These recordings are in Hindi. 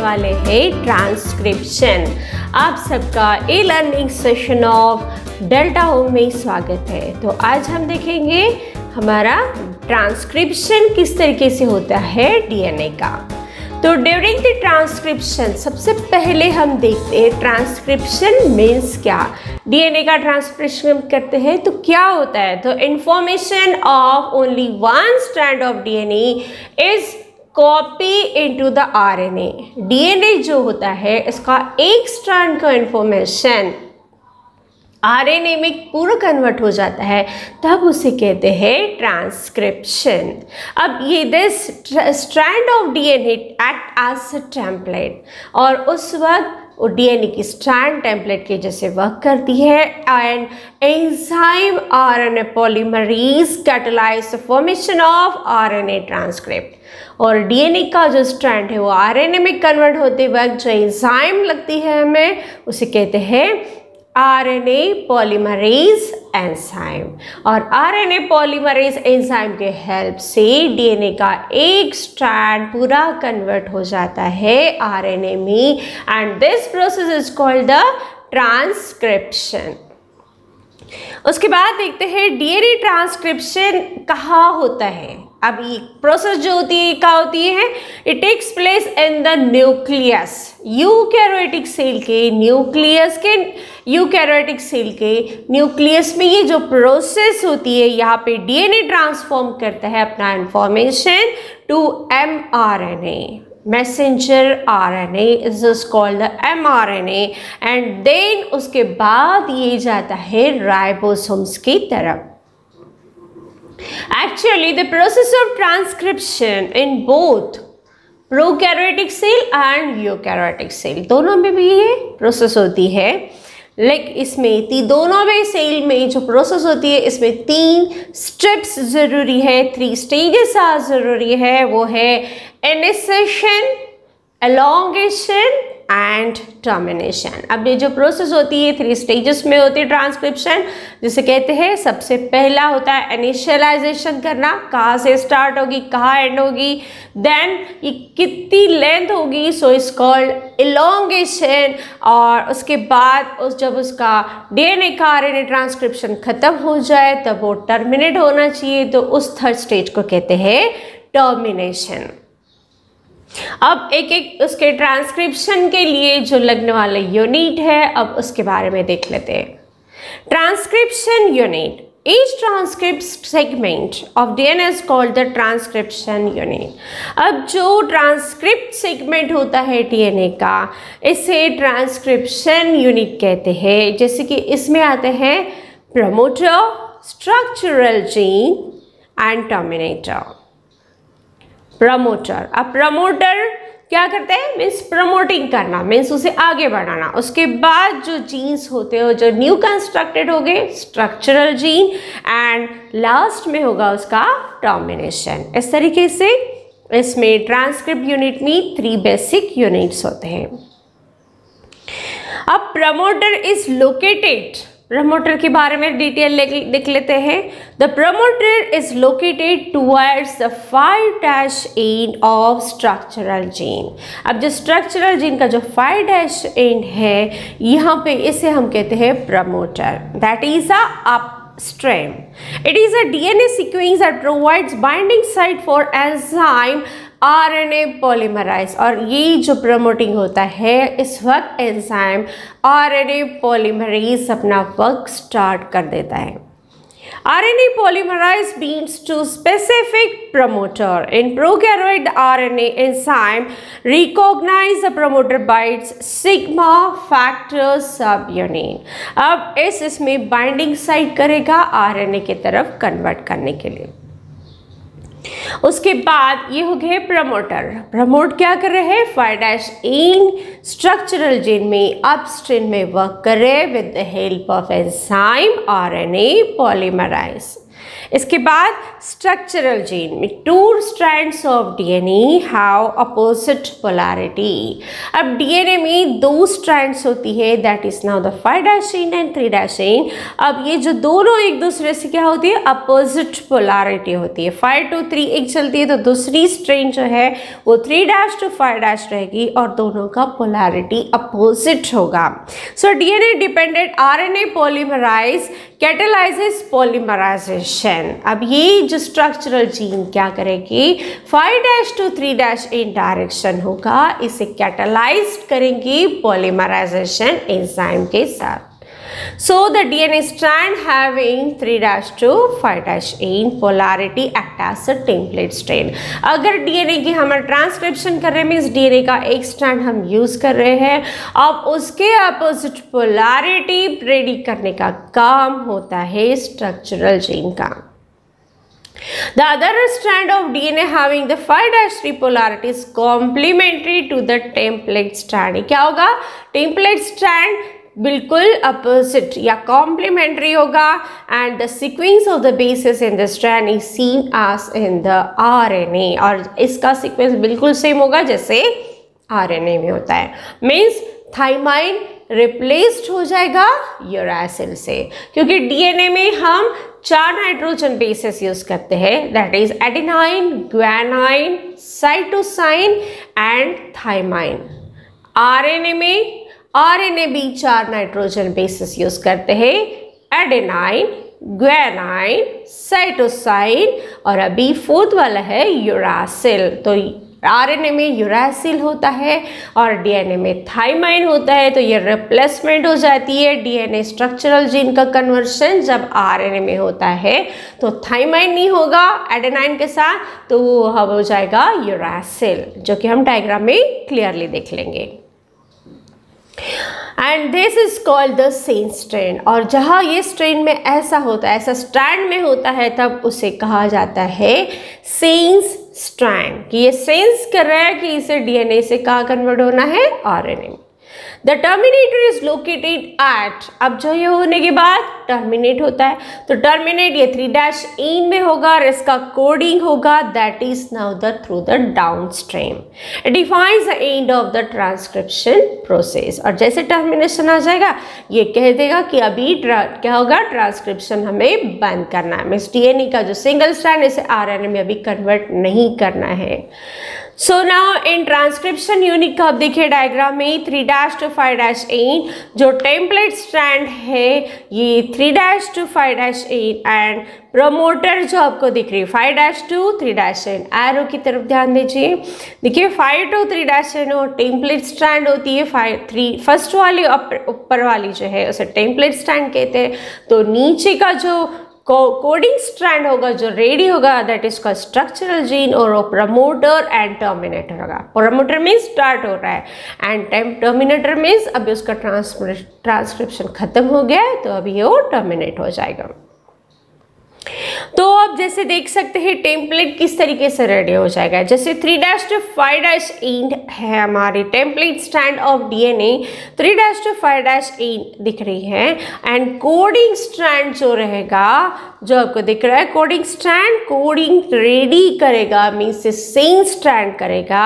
वाले हैं ट्रांसक्रिप्शन। आप सबका e learning session of delta home में स्वागत है। तो आज हम देखेंगे हमारा ट्रांसक्रिप्शन किस तरीके से होता है डीएनए का। तो ड्यूरिंग द ट्रांसक्रिप्शन सबसे पहले हम देखते हैं ट्रांसक्रिप्शन मीन्स क्या। डीएनए का ट्रांसक्रिप्शन करते हैं तो क्या होता है। तो information of only one strand of DNA is copy into the RNA. DNA जो होता है इसका एक स्ट्रैंड का इंफॉर्मेशन आरएनए में पूरा कन्वर्ट हो जाता है, तब उसे कहते हैं ट्रांसक्रिप्शन। अब ये this strand of DNA act as a template, और उस वक्त वो डीएनए की स्ट्रैंड टेम्पलेट के जैसे वर्क करती है। And enzyme RNA polymerase catalyse the formation of RNA transcript. और डीएनए का जो स्ट्रैंड है वो आरएनए में कन्वर्ट होते वक्त जो एंजाइम लगती है हमें, उसे कहते हैं आरएनए पॉलीमरेज एंजाइम। और आरएनए पॉलीमरेज एंजाइम के हेल्प से डीएनए का एक स्ट्रैंड पूरा कन्वर्ट हो जाता है आरएनए में, and this process is called the transcription. उसके बाद देखते हैं डीएनए ट्रांसक्रिप्शन कहाँ होता है। अब ये प्रोसेस जो होती है क्या होती है, it takes place in the nucleus. Eukaryotic cell के न्यूक्लियस के यूकैरियोटिक सेल के न्यूक्लियस में ये जो प्रोसेस होती है, यहाँ पे डीएनए ट्रांसफॉर्म करता है अपना information to mRNA. Messenger RNA is called the mRNA, and then उसके बाद ये जाता है राइबोसोम्स की तरफ। Actually, the process of transcription in both prokaryotic cell and eukaryotic cell दोनों में भी ये प्रोसेस होती है। इसमें दोनों में सेल में जो प्रोसेस होती है, इसमें 3 स्टेप्स ज़रूरी है, 3 स्टेजेस ज़रूरी है। वो है इनिशिएशन, एलोंगेशन एंड टर्मिनेशन। अब ये जो प्रोसेस होती है 3 स्टेजेस में होती है ट्रांसक्रिप्शन, जिसे कहते हैं सबसे पहला होता है इनिशियलाइजेशन करना, कहाँ से स्टार्ट होगी कहाँ एंड होगी, देन ये कितनी लेंथ होगी, सो इज कॉल्ड इलोंगेशन। और उसके बाद जब उसका डीएनए का आरएनए ट्रांसक्रिप्शन खत्म हो जाए तब वो टर्मिनेट होना चाहिए, तो उस थर्ड स्टेज को कहते हैं टर्मिनेशन। अब एक एक उसके ट्रांसक्रिप्शन के लिए जो लगने वाला यूनिट है, अब उसके बारे में देख लेते हैं। Transcription unit, each transcript segment of DNA is called the transcription unit। अब जो ट्रांसक्रिप्ट सेगमेंट होता है डीएनए का, इसे ट्रांसक्रिप्शन यूनिट कहते हैं। जैसे कि इसमें आते हैं promoter, structural gene and terminator. Promoter, अब प्रमोटर क्या करते हैं, मीन्स प्रमोटिंग करना, मीन्स उसे आगे बढ़ाना। उसके बाद जो जीन्स होते हैं जो न्यू कंस्ट्रक्टेड हो गए, स्ट्रक्चरल जीन, एंड लास्ट में होगा उसका टर्मिनेशन। इस तरीके से इसमें ट्रांसक्रिप्ट यूनिट में 3 बेसिक यूनिट्स होते हैं। अब प्रमोटर इज लोकेटेड, प्रमोटर के बारे में डिटेल देख लेते हैं। The promoter is located towards the 5' end of structural gene. अब जो स्ट्रक्चरल जीन का जो 5' एंड है, यहाँ पे इसे हम कहते हैं promoter, that is a upstream. It is a DNA sequence that provides binding site for enzyme RNA polymerase। और ये जो प्रमोटिंग होता है, इस वक्त एंजाइम RNA polymerase अपना वर्क स्टार्ट कर देता है। RNA polymerase binds to specific promoter. In prokaryote, RNA enzyme recognize the promoter by its sigma factor subunit। अब इसमें बाइंडिंग साइट करेगा RNA की तरफ कन्वर्ट करने के लिए। उसके बाद ये हो गए प्रमोटर। प्रमोट क्या कर रहे हैं, 5' इन स्ट्रक्चरल जीन में अपस्ट्रीम में वर्क कर रहे हैं with the help of enzyme RNA polymerase. इसके बाद स्ट्रक्चरल जीन में 2 strands of DNA have opposite polarity. अब डीएनए में 2 स्ट्रैंड्स होती है, that is now the 5' chain and 3' chain. अब ये जो दोनों एक दूसरे से क्या होती है, अपोजिट पोलैरिटी होती है। 5 to 3 एक चलती है तो दूसरी स्ट्रैंड जो है वो 3' to 5' रहेगी और दोनों का पोलैरिटी अपोजिट होगा। So DNA dependent RNA polymerase catalyses polymerisation. अब ये जो स्ट्रक्चरल जीन क्या करेगी, 5' to 3' इन डायरेक्शन होगा, इसे कैटेलाइज करेंगी पॉलीमराइजेशन एंजाइम के साथ। So the DNA strand having 3' to 5' in polarity act as a template strand। अगर DNA की हम ट्रांसक्रिप्शन कर रहे हैं मीन्स DNA का एक स्ट्रैंड हम यूज कर रहे हैं, अब उसके अपोजिट पोलैरिटी रेडी करने का काम होता है स्ट्रक्चरल जीन का। The other strand of DNA having the 5' polarity is complementary to the template strand। क्या होगा, टेम्पलेट स्ट्रैंड बिल्कुल अपोजिट या कॉम्प्लीमेंट्री होगा and the sequence of the bases in the strand is same as in the RNA, और इसका सीक्वेंस बिल्कुल सेम होगा जैसे आरएनए में होता है। मीन्स थाइमाइन रिप्लेस्ड हो जाएगा यूरासिल से, क्योंकि डीएनए में हम 4 नाइट्रोजन बेसिस यूज करते हैं, that is adenine, guanine, cytosine and thymine. RNA भी 4 नाइट्रोजन बेसिस यूज करते हैं, एडेनाइन, ग्वानाइन, साइटोसाइन और अभी 4th वाला है यूरासिल। तो आरएनए में यूरासिल होता है और डीएनए में थाइमाइन होता है, तो ये रिप्लेसमेंट हो जाती है डीएनए स्ट्रक्चरल जीन का कन्वर्शन। जब आरएनए में होता है तो थाइमाइन नहीं होगा एडेनाइन के साथ, तो वो हो जाएगा यूरासिल, जो कि हम डायग्राम में क्लियरली देख लेंगे। And this is called the Sen strand, और जहाँ ये स्ट्रैंड में ऐसा होता है, ऐसा स्ट्रैंड में होता है, तब उसे कहा जाता है सेंस स्ट्रैंड, कि ये सेंस कर रहा है कि इसे डीएनए से कहाँ कन्वर्ट होना है, आरएनए में। The terminator is located at, अब जो ये होने के बाद टर्मिनेट होता है, तो टर्मिनेट ये 3' इन में होगा और इसका कोडिंग होगा that is now the through the down stream. It defines the end of the transcription process, और जैसे टर्मिनेशन आ जाएगा ये कह देगा कि अभी क्या होगा, ट्रांसक्रिप्शन हमें बंद करना है, मीन्स डीएनए का जो सिंगल स्ट्रैंड इसे आरएनए में अभी कन्वर्ट नहीं करना है। So now in transcription unit का आप देखिए डायग्राम में 3' to 5' इन जो टेम्पलेट स्ट्रैंड है ये 3' to 5' इन एंड प्रोमोटर जो आपको दिख रही है 5' to 3' इन, एरो की तरफ ध्यान दीजिए। देखिए 5 to 3' इन और टेम्पलेट स्ट्रैंड होती है, 3 फर्स्ट वाली ऊपर वाली जो है उसे टेम्पलेट स्ट्रैंड कहते हैं, तो नीचे का जो कोडिंग स्ट्रैंड होगा जो रेडी होगा that is called structural gene, और वो प्रमोटर एंड टर्मिनेटर होगा। प्रमोटर मीन्स स्टार्ट हो रहा है एंड टर्मिनेटर मीन्स अभी उसका ट्रांसक्रिप्शन खत्म हो गया है, तो अभी वो टर्मिनेट हो जाएगा। तो अब जैसे देख सकते हैं टेम्पलेट किस तरीके से रेडी हो जाएगा, जैसे 3' to 5' इन है हमारी template strand of DNA, 3' to 5' इन दिख रही है एंड कोडिंग स्ट्रैंड जो रहेगा जो आपको दिख रहा है, कोडिंग स्ट्रैंड कोडिंग रेडी करेगा मीन्स सेम स्ट्रैंड करेगा।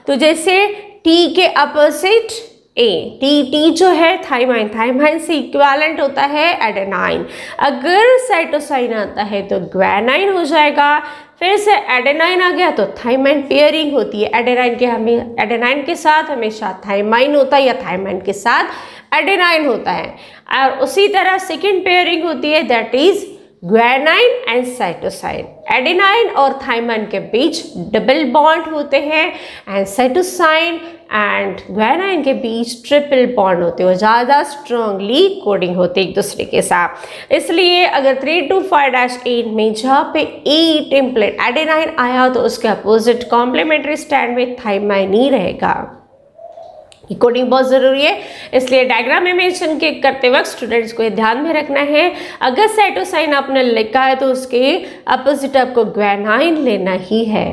तो जैसे टी के अपोजिट ए, टी जो है थाइमाइन, थाइमाइन से इक्विवेलेंट होता है एडेनाइन, अगर साइटोसाइन आता है तो ग्वानाइन हो जाएगा, फिर से एडेनाइन आ गया तो थाइमाइन पेयरिंग होती है, एडेनाइन के साथ हमेशा थाइमाइन होता है या थाइमाइन के साथ एडेनाइन होता है, और उसी तरह सेकेंड पेयरिंग होती है that is guanine and cytosine. Adenine और थाइमाइन के बीच डबल बॉन्ड होते हैं एंड साइटोसाइन एंड ग्वानाइन के बीच ट्रिपल बॉन्ड होते हैं, ज़्यादा स्ट्रांगली कोडिंग होते हैं एक दूसरे के साथ। इसलिए अगर 3 to 5' इन में जहाँ पे ए टेम्पलेट एडेनाइन आया तो उसके अपोजिट कॉम्प्लीमेंट्री स्टैंड में थाइमाइन ही रहेगा। कोडिंग बहुत ज़रूरी है, इसलिए डायग्राम में मेंशन करते वक्त स्टूडेंट्स को ये ध्यान में रखना है, अगर साइटोसाइन आपने लिखा है तो उसके अपोजिट आपको ग्वानाइन लेना ही है,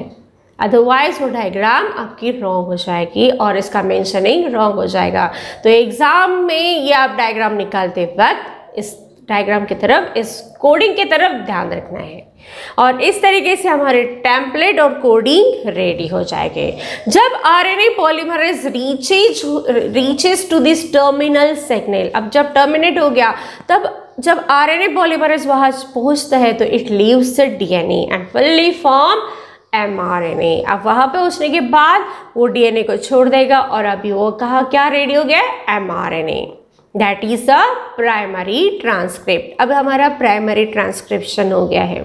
अदरवाइज वो डायग्राम आपकी रॉन्ग हो जाएगी और इसका मेंशनिंग रॉन्ग हो जाएगा। तो एग्ज़ाम में ये आप डायग्राम निकालते वक्त इस डायग्राम की तरफ, इस कोडिंग की तरफ ध्यान रखना है। और इस तरीके से हमारे टेम्पलेट और कोडिंग रेडी हो जाएंगे। जब RNA polymerase reaches to this terminal signal, अब जब टर्मिनेट हो गया, तब जब आरएनए पॉलीमरेज वहां पहुंचता है तो it leaves the DNA and fully form mRNA. अब वहां पे पहुंचने के बाद वो डीएनए को छोड़ देगा और अभी वो कहा क्या रेडी हो गया, mRNA. That is the primary transcript. अब हमारा प्राइमरी ट्रांसक्रिप्शन हो गया है।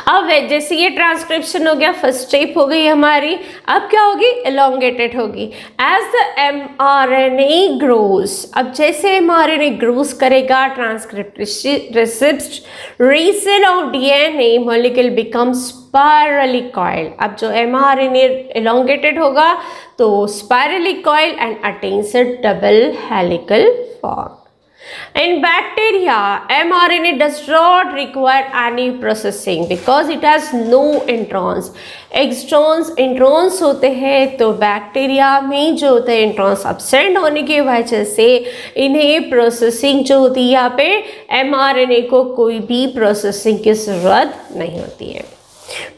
अब जैसे ये ट्रांसक्रिप्शन हो गया, फर्स्ट स्टेप हो गई हमारी। अब क्या होगी, एलोंगेटेड होगी एज द एमआरएनए ग्रोज। अब जैसे एमआरएनए ग्रोज करेगा, transcript region of DNA molecule becomes spirally coil. अब जो एमआरएनए एलोंगेटेड होगा तो spirally coil and attains a double helical form. In bacteria, mRNA does not require any processing because it has no introns. Exons introns होते हैं, तो बैक्टीरिया में जो होते हैं इंट्रॉन्स एब्सेंट होने की वजह से इन्हें प्रोसेसिंग जो होती है यहाँ पे mRNA को कोई भी प्रोसेसिंग की ज़रूरत नहीं होती है।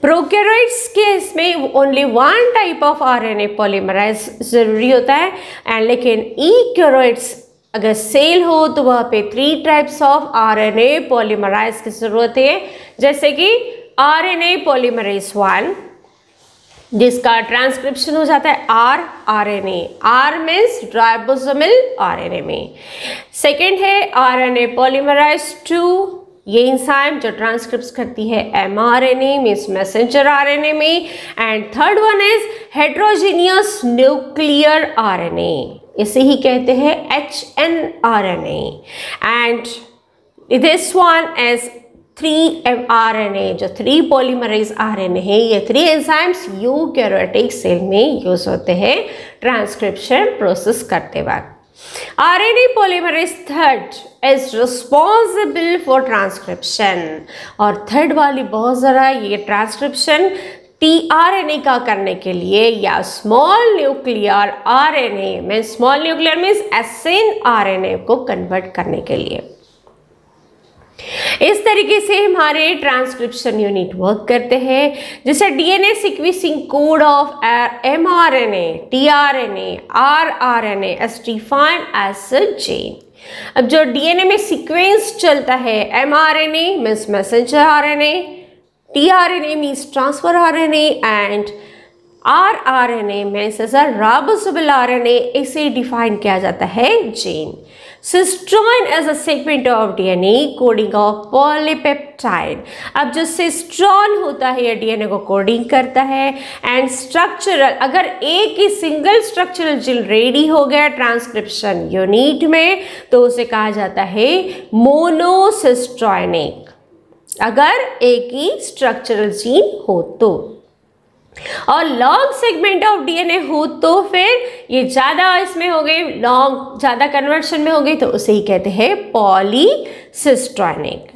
प्रोकैरियोट्स के इसमें only one type of RNA polymerase ज़रूरी होता है एंड लेकिन यूकैरियोट्स अगर सेल हो तो वहाँ पे 3 टाइप्स ऑफ आरएनए पॉलीमराइज की ज़रूरत है, जैसे कि आरएनए पॉलीमरेज 1 जिसका ट्रांसक्रिप्शन हो जाता है RNA. R means ribosomal RNA में। सेकेंड है आरएनए पॉलीमराइज 2, ये एंजाइम जो ट्रांसक्रिप्ट करती है एमआरएनए मीन्स मैसेंजर आरएनए में। And third one is heterogeneous nuclear RNA, इसे ही कहते हैं HNRNA। And this one is 3mRNA, जो 3 पॉलीमरेज आरएनए है। ये 3 एंजाइम्स यूकैरियोटिक सेल में यूज होते हैं ट्रांसक्रिप्शन प्रोसेस करते वक्त। RNA polymerase third is responsible for transcription, और थर्ड वाली बहुत ज़रा ये ट्रांसक्रिप्शन tRNA का करने के लिए या स्मॉल न्यूक्लियर आरएनए में, स्मॉल न्यूक्लियर मीन्स SNRNA को कन्वर्ट करने के लिए। इस तरीके से हमारे ट्रांसक्रिप्शन यूनिट वर्क करते हैं। जैसे DNA sequencing code of mRNA, tRNA, rRNA as defined as a gene। अब जो डीएनए में सीक्वेंस चलता है, mRNA means messenger RNA, tRNA means transfer RNA and rRNA means as a ribosomal RNA, इसे डिफाइन किया जाता है gene. Cistron as a segment of DNA coding of polypeptide. अब जो सिस्ट्रॉन होता है ये डीएनए को कोडिंग करता है। एंड स्ट्रक्चरल, अगर एक ही सिंगल स्ट्रक्चरल जीन रेडी हो गया ट्रांसक्रिप्शन यूनिट में तो उसे कहा जाता है मोनोसिस्ट्रोनिक, अगर एक ही स्ट्रक्चरल जीन हो तो। और लॉन्ग सेगमेंट ऑफ डीएनए हो तो फिर ये ज़्यादा इसमें हो गई, लॉन्ग ज़्यादा कन्वर्शन में हो गई तो उसे ही कहते हैं पॉलीसिस्ट्रोनिक।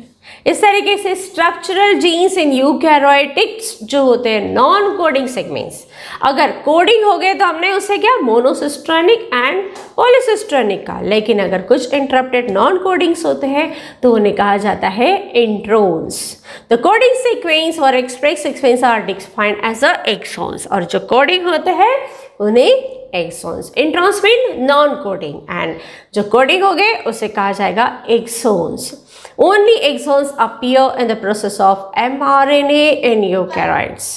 इस तरीके से स्ट्रक्चरल जीन्स इन यूकैरियोटिक्स जो होते हैं नॉन कोडिंग सेगमेंट्स, अगर कोडिंग हो गए तो हमने उसे क्या मोनोसिस्ट्रोनिक एंड पॉलीसिस्ट्रोनिक का, लेकिन अगर कुछ इंटरप्टेड नॉन कोडिंग्स होते हैं तो उन्हें कहा जाता है इंट्रोन्स। द कोडिंग सीक्वेंस और express sequence are defined as a exons, और जो कोडिंग होते हैं उन्हें exons. Introns mean non coding and जो कोडिंग हो गए उसे कहा जाएगा exons. Only exons appear in the process of mRNA in eukaryotes.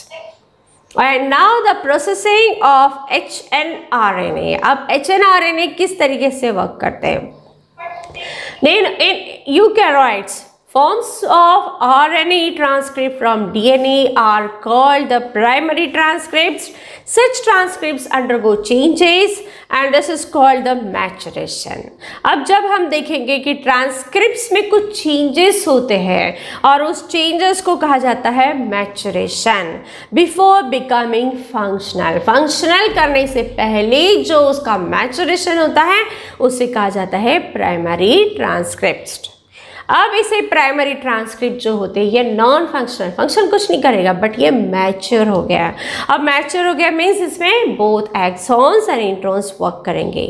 And now the processing of HNRNA. अब HNRNA किस तरीके से वर्क करते हैं? Then in eukaryotes, forms of RNA transcript from DNA are called the primary transcripts. Such transcripts undergo changes and this is called the maturation. अब जब हम देखेंगे कि ट्रांसक्रिप्ट्स में कुछ चेंजेस होते हैं और उस चेंजेस को कहा जाता है maturation. Before becoming functional, functional करने से पहले जो उसका मैचुरेशन होता है उसे कहा जाता है प्राइमरी ट्रांसक्रिप्ट्स। अब इसे प्राइमरी ट्रांसक्रिप्ट जो होते हैं ये नॉन फंक्शनल, फंक्शन कुछ नहीं करेगा बट ये मैच्योर हो गया। अब मैच्योर हो गया मीन्स इसमें both exons and introns work करेंगे।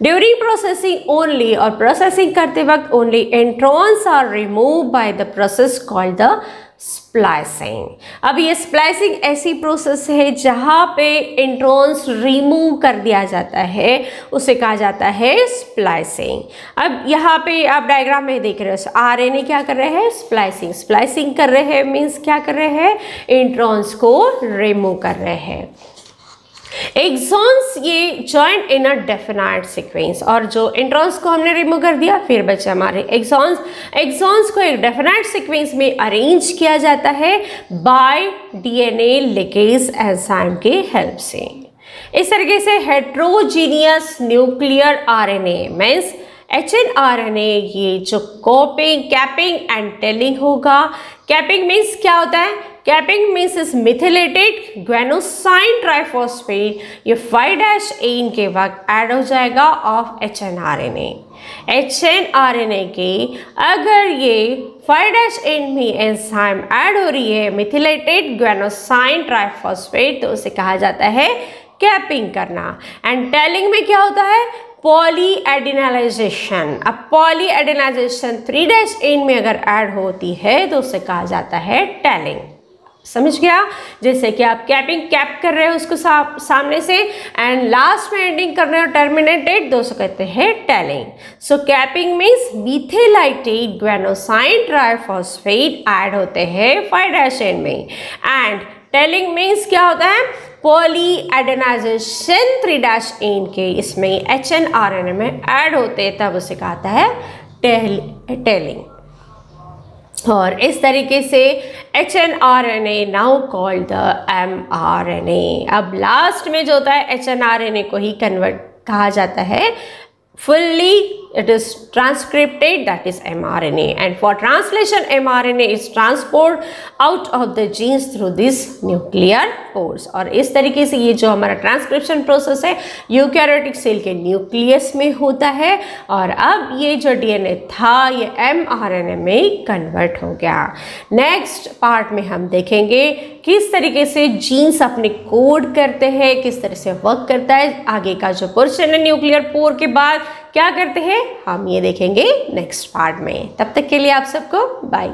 ड्यूरिंग प्रोसेसिंग ओनली, और प्रोसेसिंग करते वक्त only introns are remove by the process called the splicing. अब ये स्प्लाइसिंग ऐसी प्रोसेस है जहाँ पे इंट्रॉन्स रिमूव कर दिया जाता है, उसे कहा जाता है स्प्लाइसिंग। अब यहाँ पे आप डायग्राम में देख रहे हो आरएनए क्या कर रहे हैं, स्प्लाइसिंग। स्प्लाइसिंग कर रहे हैं मीन्स क्या कर रहे हैं, इंट्रॉन्स को रिमूव कर रहे हैं। एक्सॉन्स ये join in a definite sequence, और जो इंट्रॉन्स को हमने रिमूव कर दिया फिर बचे हमारे एक्सॉन्स। एक्सॉन्स को एक डेफिनाइट सीक्वेंस में अरेंज किया जाता है बाय डीएनए लिगेज एंजाइम के हेल्प से। इस तरीके से heterogeneous nuclear RNA means HNRNA ये जो कॉपिंग, कैपिंग एंड टेलिंग होगा। कैपिंग मीन्स क्या होता है, कैपिंग मीन्स इस मिथिलेटेड ग्वेनोसाइन ट्राइफॉस्फेट ये 5' के वक्त ऐड हो जाएगा ऑफ HNRNA। HNRNA के अगर ये 5' में एंजाइम ऐड हो रही है मिथिलेटेड ग्वेनोसाइन ट्राइफॉस्फेट तो उसे कहा जाता है कैपिंग करना। एंड टेलिंग में क्या होता है, पॉलीएडिनालाइजेशन। अब पॉलीएडिनालाइजेशन 3' में अगर ऐड होती है तो उसे कहा जाता है टेलिंग। समझ गया, जैसे कि आप कैपिंग कैप कर रहे हो उसको सामने से एंड लास्ट में एंडिंग कर रहे हो टर्मिनेटेड तो उसे कहते हैं टेलिंग। सो कैपिंग मीन्स मिथिलेटेड ग्वेनोसाइन ट्राइफॉस्फेट ऐड होते हैं 5' में। एंड टेलिंग मीन्स क्या होता है, पॉलीएडेनाइजेशन 3' के इसमें HNRNA में ऐड होते तब उसे कहता है टेलिंग। और इस तरीके से HNRNA now called the mRNA। अब लास्ट में जो होता है HNRNA को ही कन्वर्ट कहा जाता है, fully it is transcripted, that is mRNA, and for translation mRNA is transport out of the genes through this nuclear pores। और इस तरीके से ये जो हमारा ट्रांसक्रिप्शन प्रोसेस है यूकैरियोटिक सेल के न्यूक्लियस में होता है और अब ये जो डीएनए था ये mRNA में कन्वर्ट हो गया। नेक्स्ट पार्ट में हम देखेंगे किस तरीके से जीन्स अपने कोड करते हैं, किस तरह से वर्क करता है। आगे का जो पोर्शन है न्यूक्लियर पोर के बाद क्या करते हैं हम ये देखेंगे नेक्स्ट पार्ट में। तब तक के लिए आप सबको बाय।